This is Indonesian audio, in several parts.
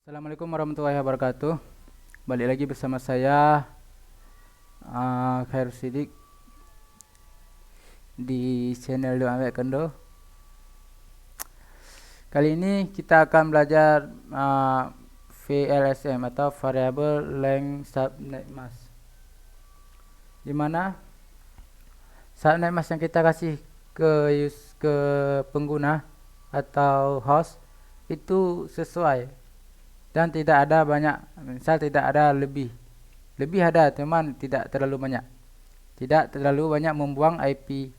Assalamualaikum warahmatullahi wabarakatuh. Balik lagi bersama saya Khairul Sidik di channel Doa Ambek Kendo. Kali ini kita akan belajar VLSM atau Variable Length Subnet Mask, dimana subnet mask yang kita kasih ke pengguna atau host itu sesuai dan tidak ada banyak, misal tidak ada lebih ada teman, tidak terlalu banyak membuang IP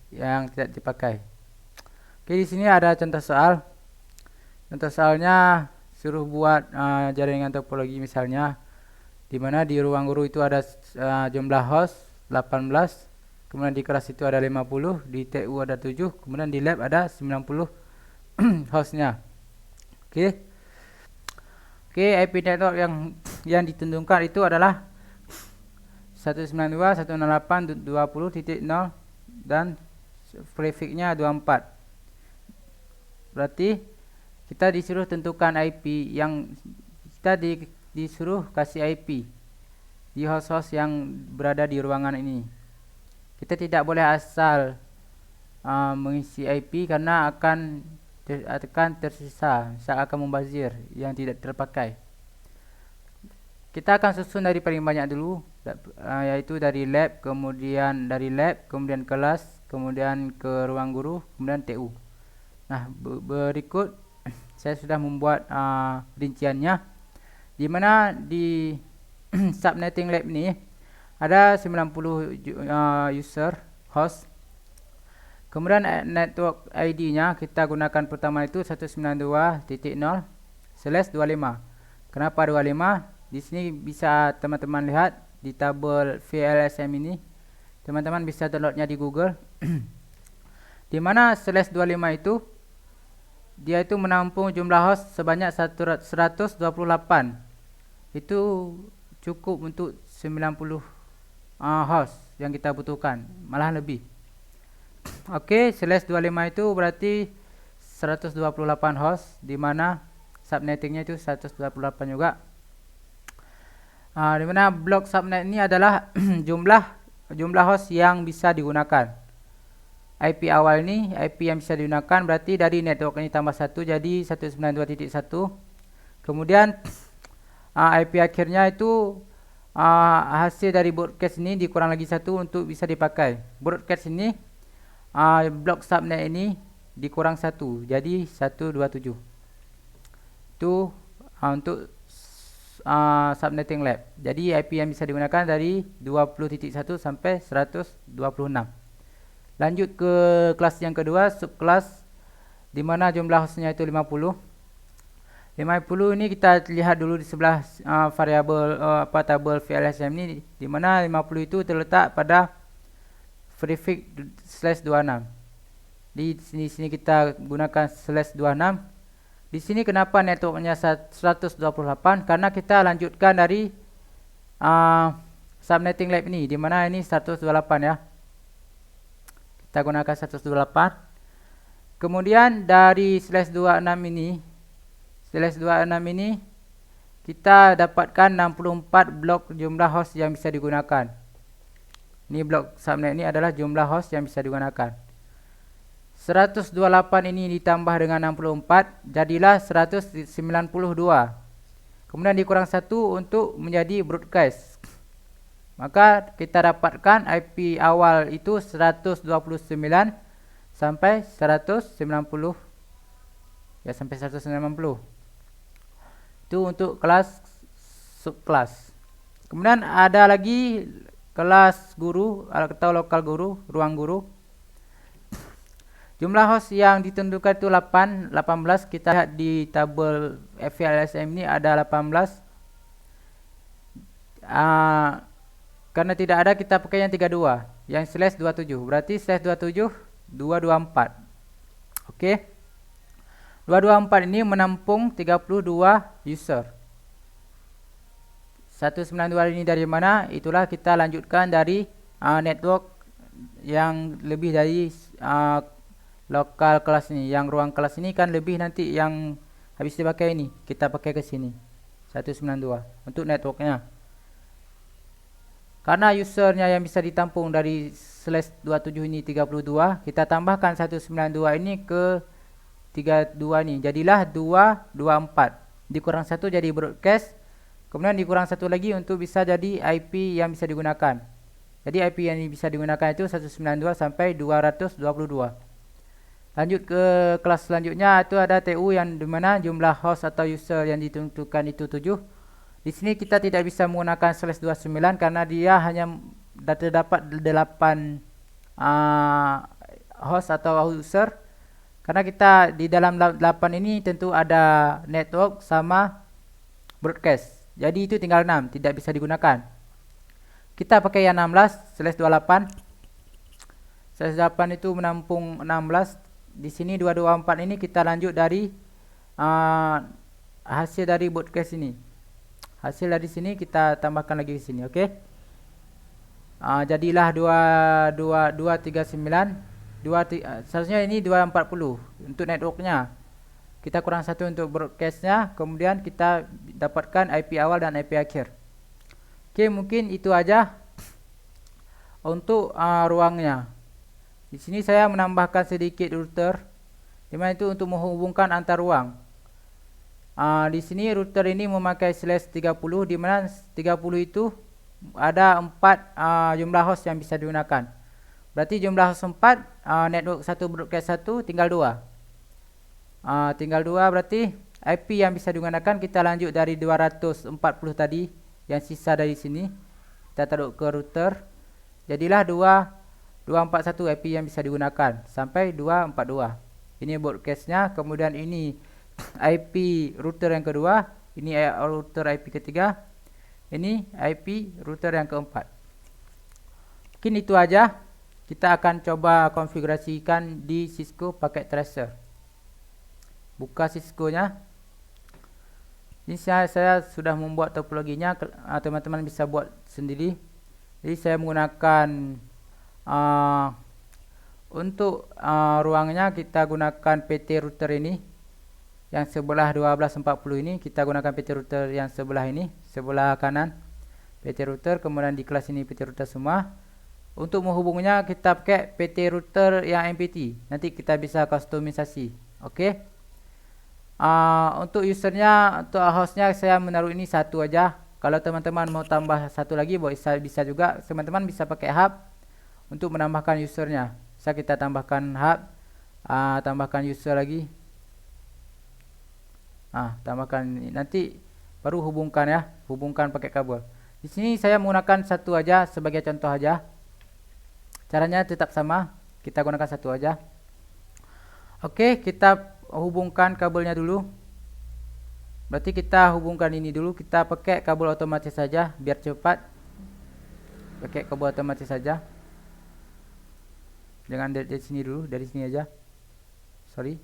yang tidak dipakai. Oke, di sini ada contoh soal. Contoh soalnya suruh buat jaringan topologi, misalnya di mana di ruang guru itu ada jumlah host 18, kemudian di kelas itu ada 50, di TU ada 7, kemudian di lab ada 90 hostnya. Oke, IP network yang ditentukan itu adalah 192.168.20.0 dan prefixnya 24. Berarti kita disuruh tentukan IP, yang kita disuruh kasih IP di host-host yang berada di ruangan ini. Kita tidak boleh asal mengisi IP karena akan tersisa, akan membazir yang tidak terpakai. Kita akan susun dari paling banyak dulu, yaitu dari lab, kemudian kelas, kemudian ke ruang guru, kemudian TU. Nah, berikut saya sudah membuat rinciannya, di mana di subnetting lab ini ada 90 user host. Kemudian network ID-nya kita gunakan pertama itu 192.0/25. Kenapa 25? Di sini bisa teman-teman lihat di tabel VLSM ini. Teman-teman bisa downloadnya di Google. Di mana /25 itu dia itu menampung jumlah host sebanyak 128. Itu cukup untuk 90 host yang kita butuhkan, malah lebih. Oke, /25 itu berarti 128 host, di mana subnettingnya itu 128 juga. Di mana blok subnet ini adalah jumlah host yang bisa digunakan. IP awal ini IP yang bisa digunakan, berarti dari network ini tambah 1 jadi 192.1. Kemudian IP akhirnya itu hasil dari broadcast ini dikurang lagi 1 untuk bisa dipakai. Broadcast ini blok subnet ini dikurang 1 jadi 127. Itu untuk subnetting lab. Jadi IP yang bisa digunakan dari 20.1 sampai 126. Lanjut ke kelas yang kedua, subkelas, di mana jumlah hostnya itu 50. 50 ini kita lihat dulu di sebelah variabel tabel VLSM ini, di mana 50 itu terletak pada prefix /26. Di sini kita gunakan /26. Di sini kenapa networknya 128? Karena kita lanjutkan dari subnetting lab ini, di mana ini 128 ya. Kita gunakan 128. Kemudian dari /26 ini kita dapatkan 64 blok jumlah host yang bisa digunakan. Ini blok subnet ini adalah jumlah host yang bisa digunakan. 128 ini ditambah dengan 64 jadilah 192. Kemudian dikurang 1 untuk menjadi broadcast. Maka kita dapatkan IP awal itu 129 sampai 190 ya, sampai 190. Itu untuk kelas subkelas. Kemudian ada lagi kelas guru atau lokal guru, ruang guru. Jumlah host yang ditentukan itu 18. Kita lihat di tabel VLSM ini ada 18. Karena tidak ada, kita pakai yang 32, yang /27. Berarti /27 224. Oke. 224 ini menampung 32 user. 192 ini dari mana? Itulah kita lanjutkan dari network yang lebih dari lokal kelas ini. Yang ruang kelas ini kan lebih nanti yang habis dipakai ini kita pakai ke sini 192 untuk networknya. Karena usernya yang bisa ditampung dari /27 ini 32, kita tambahkan 192 ini ke 32 ini, jadilah 224 dikurang 1 jadi broadcast, kemudian dikurang 1 lagi untuk bisa jadi IP yang bisa digunakan. Jadi IP yang bisa digunakan itu 192 sampai 222. Lanjut ke kelas selanjutnya, itu ada TU yang dimana jumlah host atau user yang ditentukan itu 7. Di sini kita tidak bisa menggunakan /29 karena dia hanya terdapat 8 host atau user. Karena kita di dalam 8 ini tentu ada network sama broadcast. Jadi itu tinggal 6, tidak bisa digunakan. Kita pakai yang 16/28. /28 itu menampung 16. Di sini 224 ini kita lanjut dari hasil dari broadcast ini. Hasil dari sini kita tambahkan lagi di sini, oke? Jadilah 239. Seharusnya ini 240 untuk networknya. Kita kurang 1 untuk broadcastnya, kemudian kita dapatkan IP awal dan IP akhir. Oke, mungkin itu aja untuk ruangnya. Di sini saya menambahkan sedikit router, dimana itu untuk menghubungkan antar ruang. Di sini router ini memakai /30, di mana 30 itu ada 4 jumlah host yang bisa digunakan. Berarti jumlah host 4, network 1 broadcast 1 tinggal 2. Tinggal 2 berarti IP yang bisa digunakan kita lanjut dari 240 tadi yang sisa dari sini. Kita taruh ke router. Jadilah 241 IP yang bisa digunakan sampai 242. Ini broadcastnya, kemudian ini IP router yang kedua, ini router IP ketiga, ini IP router yang keempat. Mungkin itu aja. Kita akan coba konfigurasikan di Cisco pakai tracer. Buka Cisco-nya. Ini saya sudah membuat topologinya, teman-teman bisa buat sendiri. Jadi saya menggunakan untuk ruangnya kita gunakan PT router ini. Yang sebelah 1240 ini kita gunakan PT router yang sebelah ini, sebelah kanan PT router, kemudian di kelas ini PT router semua. Untuk menghubungnya kita pakai PT router yang MPT. Nanti kita bisa kustomisasi. Oke. Untuk usernya, untuk hostnya saya menaruh ini satu aja. Kalau teman-teman mau tambah satu lagi bisa juga. Teman-teman bisa pakai hub untuk menambahkan usernya. Bisa kita tambahkan hub, tambahkan user lagi. Tambahkan nanti baru hubungkan ya, hubungkan pakai kabel. Di sini saya menggunakan satu aja sebagai contoh aja. Caranya tetap sama, kita gunakan satu aja. Oke, kita hubungkan kabelnya dulu. Berarti kita hubungkan ini dulu, kita pakai kabel otomatis saja biar cepat. Pakai kabel otomatis saja. Jangan dari sini dulu, dari sini aja. Sorry.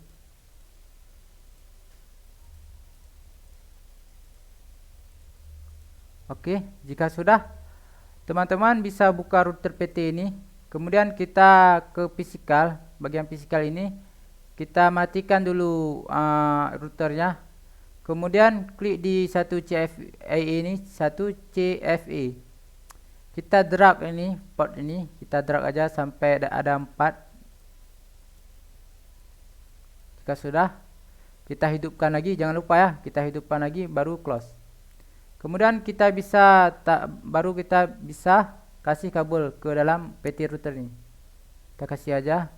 Oke, jika sudah, teman-teman bisa buka router PT ini. Kemudian kita ke physical, bagian physical ini kita matikan dulu routernya. Kemudian klik di 1 CFA ini, 1 CFA. Kita drag ini, port ini, kita drag aja sampai ada 4. Jika sudah, kita hidupkan lagi, jangan lupa ya, kita hidupkan lagi baru close. Kemudian kita baru kita bisa kasih kabel ke dalam PT router ini. Kita kasih aja.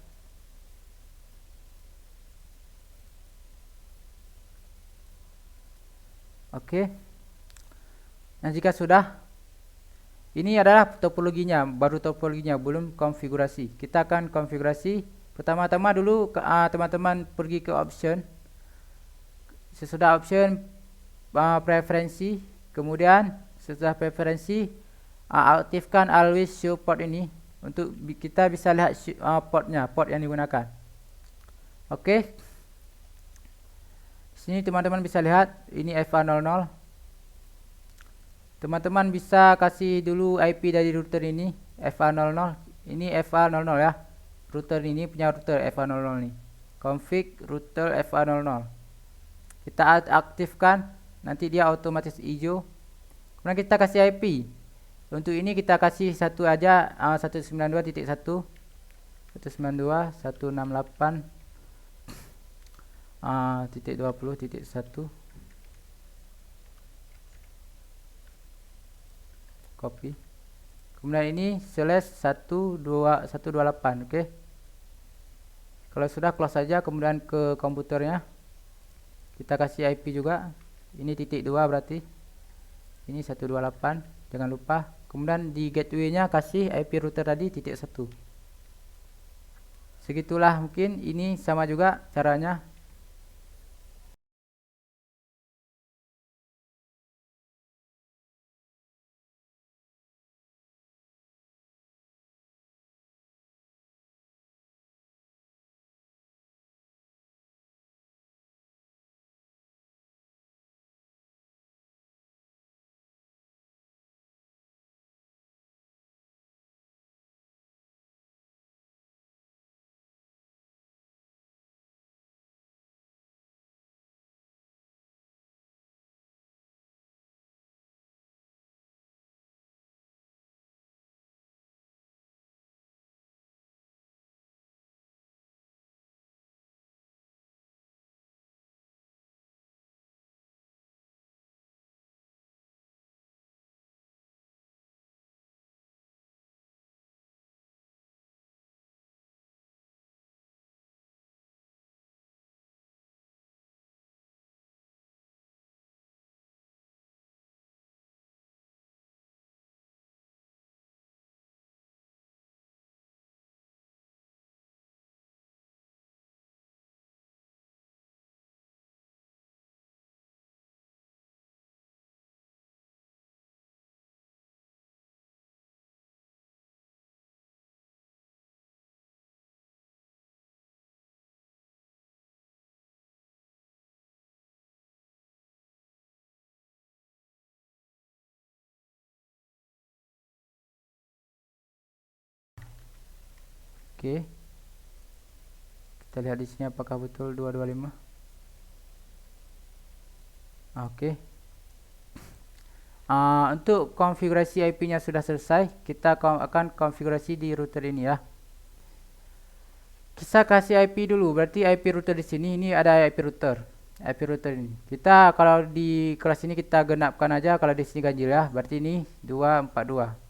Oke. Nah, jika sudah, ini adalah topologinya, baru topologinya, belum konfigurasi. Kita akan konfigurasi. Pertama-tama dulu teman-teman pergi ke option. Sesudah option, preferensi. Kemudian setelah preferensi, aktifkan always show port ini untuk kita bisa lihat port yang digunakan. Oke. Sini teman-teman bisa lihat ini FA00. Teman-teman bisa kasih dulu IP dari router ini FA00. Ini FA00 ya. Router ini punya router FA00 nih. Config router FA00. Kita aktifkan, nanti dia otomatis hijau. Kemudian kita kasih IP. Untuk ini kita kasih satu aja, 192.1 192.168 titik 20.1. Copy. Kemudian ini /128. Oke. Kalau sudah, close saja. Kemudian ke komputernya kita kasih IP juga. Ini titik 2 berarti. Ini 128, jangan lupa. Kemudian di gateway-nya kasih IP router tadi titik 1. Segitulah mungkin. Ini sama juga caranya. Oke. Kita lihat di sini apakah betul 225. Oke. Untuk konfigurasi IP-nya sudah selesai. Kita akan konfigurasi di router ini ya. Kita kasih IP dulu. Berarti IP router di sini, ini ada IP router. IP router ini. Kita kalau di kelas ini kita genapkan aja, kalau di sini ganjil ya. Berarti ini 242.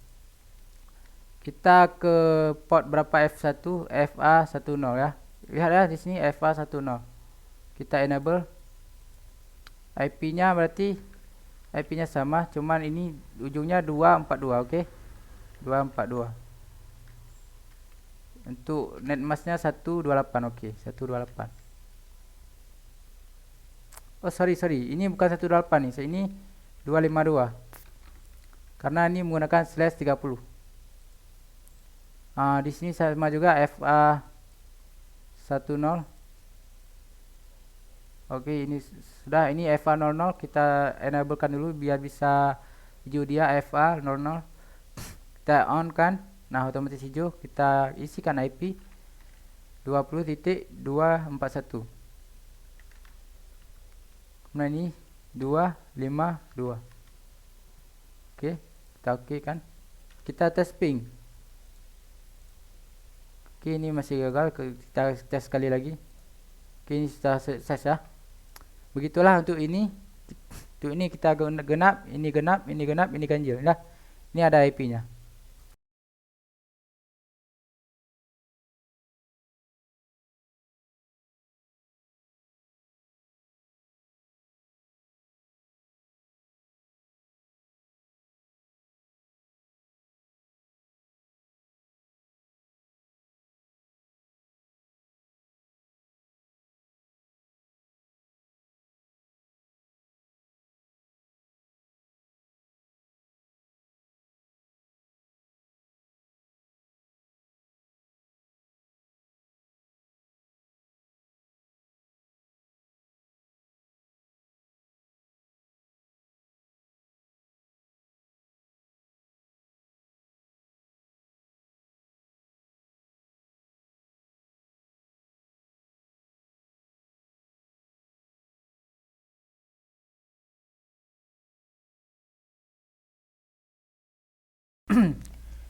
Kita ke port berapa? F1 FA10 ya. Lihat ya di sini FA10. Kita enable. IP-nya berarti IP-nya sama, cuman ini ujungnya 242, oke. 242. Untuk netmasknya 128, oke. 128. Oh, sorry. Ini bukan 128 nih. Ini 252. Karena ini menggunakan /30. Di sini sama juga FA10. Oke, ini sudah. Ini FA00 kita enablekan dulu biar bisa hijau dia FA00. Kita on kan. Nah, otomatis hijau. Kita isikan IP 20.241. Kemudian ini 252. Oke, kita oke kan. Kita tes ping. Oke, ini masih gagal. Kita tes sekali lagi. Oke, ini sudah sukses ya. Begitulah untuk ini. Untuk ini kita genap, ini ganjil. Nah, ini ada IP-nya.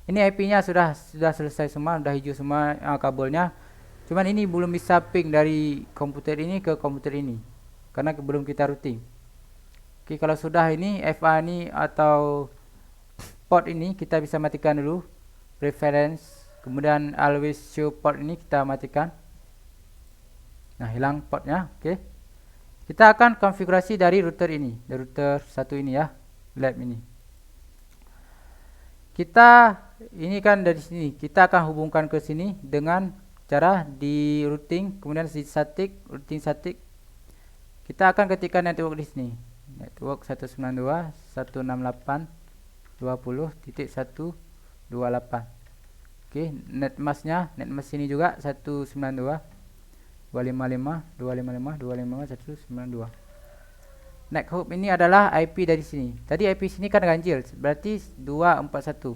Ini IP-nya sudah selesai semua, sudah hijau semua kabelnya. Cuman ini belum bisa ping dari komputer ini ke komputer ini karena belum kita routing. Oke, kalau sudah ini FA ini atau port ini kita bisa matikan dulu. Preference, kemudian always show port ini kita matikan. Nah, hilang portnya. Oke. Kita akan konfigurasi dari router ini, dari router satu ini ya, lab ini. Kita ini kan dari sini, kita akan hubungkan ke sini dengan cara di routing, kemudian di static, routing static. Kita akan ketikkan network di sini. Network 192.168.20.128. Oke, netmasknya, netmask ini juga 192.255.255.255.192. Next hop ini adalah IP dari sini. Tadi IP sini kan ganjil, berarti 241.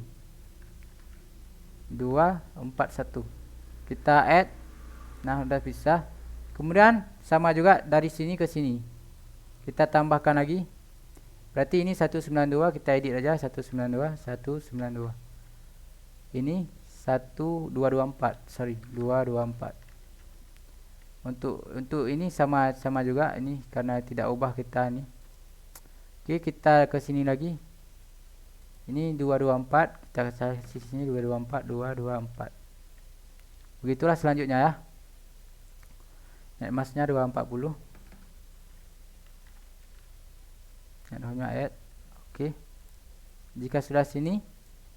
Kita add. Nah, udah bisa. Kemudian sama juga dari sini ke sini. Kita tambahkan lagi. Berarti ini 192, kita edit aja 192. Ini 224. Untuk ini sama juga ini karena tidak ubah kita ini. Oke, kita ke sini lagi. Ini 224, kita kasih sini 224. Begitulah selanjutnya ya. Netmasknya 240. Netmasknya add. Oke. Jika sudah sini,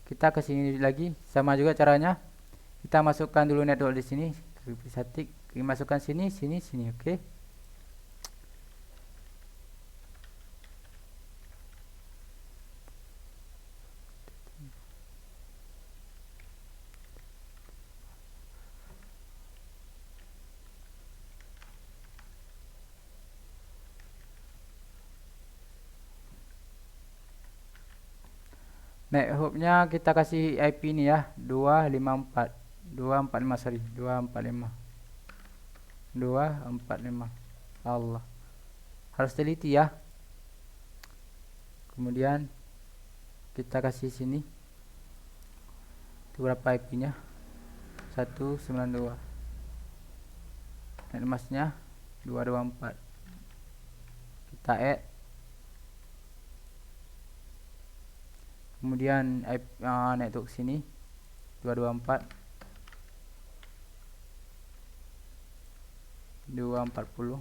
kita ke sini lagi, sama juga caranya. Kita masukkan dulu network di sini, static. Masukkan sini, oke. Networknya kita kasih IP ini ya, 255, sorry, 245. Allah. Harus teliti ya. Kemudian kita kasih sini. Itu berapa IP-nya? 192. Netmasknya 224. Kita add. Kemudian network sini 224 240.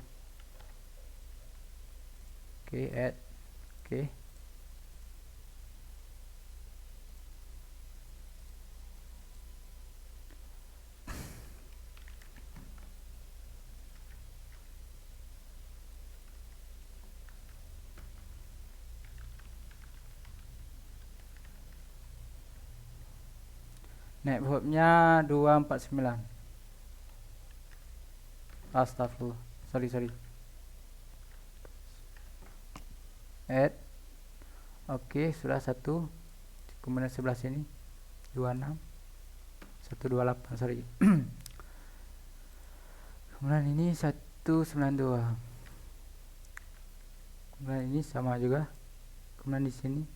Oke, add. Oke. Networknya 249. Astagfirullah. Sorry. Add. Oke, sudah satu. Kemudian sebelah sini 26 128, sorry. Kemudian ini 192. Kemudian ini sama juga. Kemudian di sini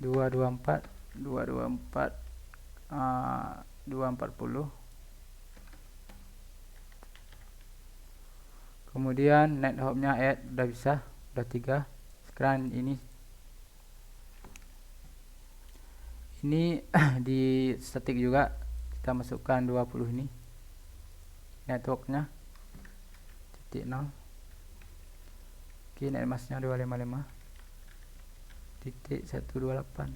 224 240. Kemudian net hopnya add, udah bisa, udah 3. Sekarang ini di static juga kita masukkan 20 ini networknya titik 0. Oke, netmasknya 255 titik 128.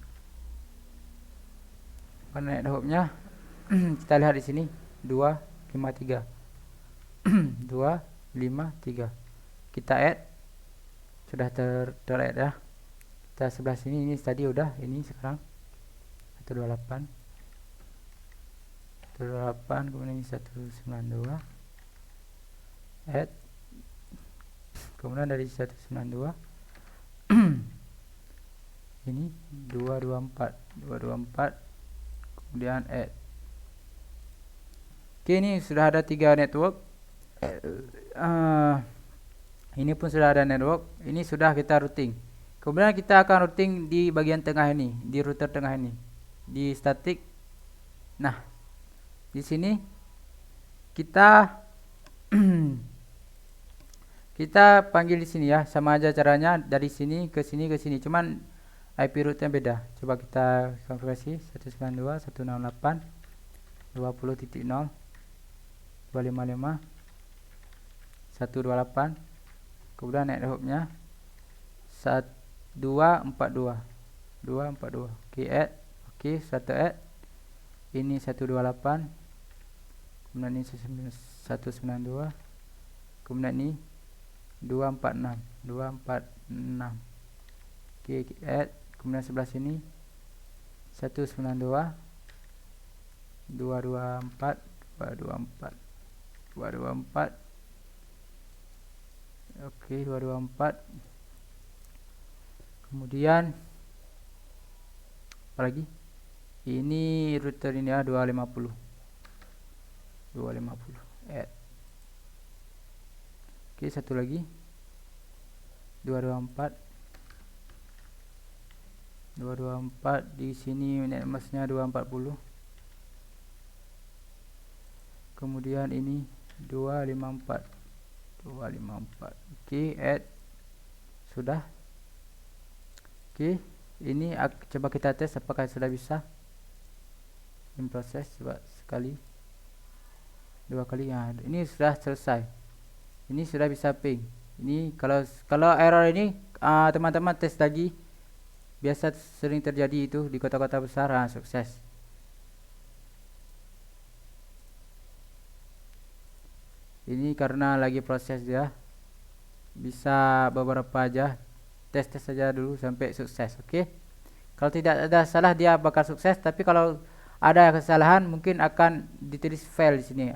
Pada net hopnya kita lihat di sini 253 253. Kita add, sudah ter-add ya. Kita sebelah sini, ini tadi udah, ini sekarang 128 kemudian ini 192 add, kemudian dari 192 ini 224 kemudian add. Oke, ini sudah ada 3 network. Ini pun sudah ada network. Ini sudah kita routing. Kemudian kita akan routing di bagian tengah ini, di router tengah ini, di static. Nah, di sini kita kita panggil di sini ya, sama aja caranya dari sini ke sini ke sini, cuman IP rootnya beda. Coba kita konfigurasi 192.168.20.0 255 128. Kemudian networknya 242 242. Oke, add. Oke, satu add. Ini 128. Kemudian ini 192. Kemudian ini 246 246. Oke, add. Kemudian sebelah sini 192 224 224 224. Oke, 224. Kemudian apa lagi? Ini router ini ya 250. 250. Add. Oke, satu lagi 224. 224 di sini netmasknya 240. Kemudian ini 254. 254. Oke, add. Sudah. Oke, ini coba kita tes apakah sudah bisa. In proses, coba sekali, dua kali. Ya, ini sudah selesai. Ini sudah bisa ping. Ini kalau error ini teman-teman tes lagi. Biasa sering terjadi itu di kota-kota besar. Sukses. Ini karena lagi proses ya. Bisa beberapa aja. Tes saja dulu sampai sukses. Oke. Kalau tidak ada salah dia bakal sukses, tapi kalau ada kesalahan mungkin akan ditulis fail di sini.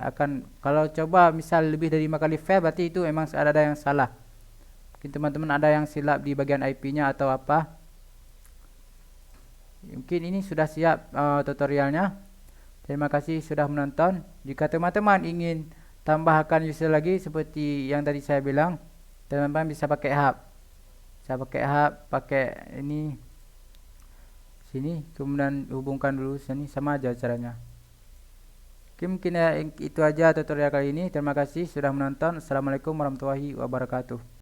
Kalau coba misal lebih dari 5 kali fail, berarti itu memang ada yang salah. Mungkin teman-teman ada yang silap di bagian IP-nya atau apa. Mungkin ini sudah siap tutorialnya. Terima kasih sudah menonton. Jika teman-teman ingin tambahkan user lagi seperti yang tadi saya bilang, teman-teman bisa pakai hub. Saya pakai hub, pakai ini sini, kemudian hubungkan dulu sini, sama aja caranya. Oke, mungkin ya itu aja tutorial kali ini. Terima kasih sudah menonton. Assalamualaikum warahmatullahi wabarakatuh.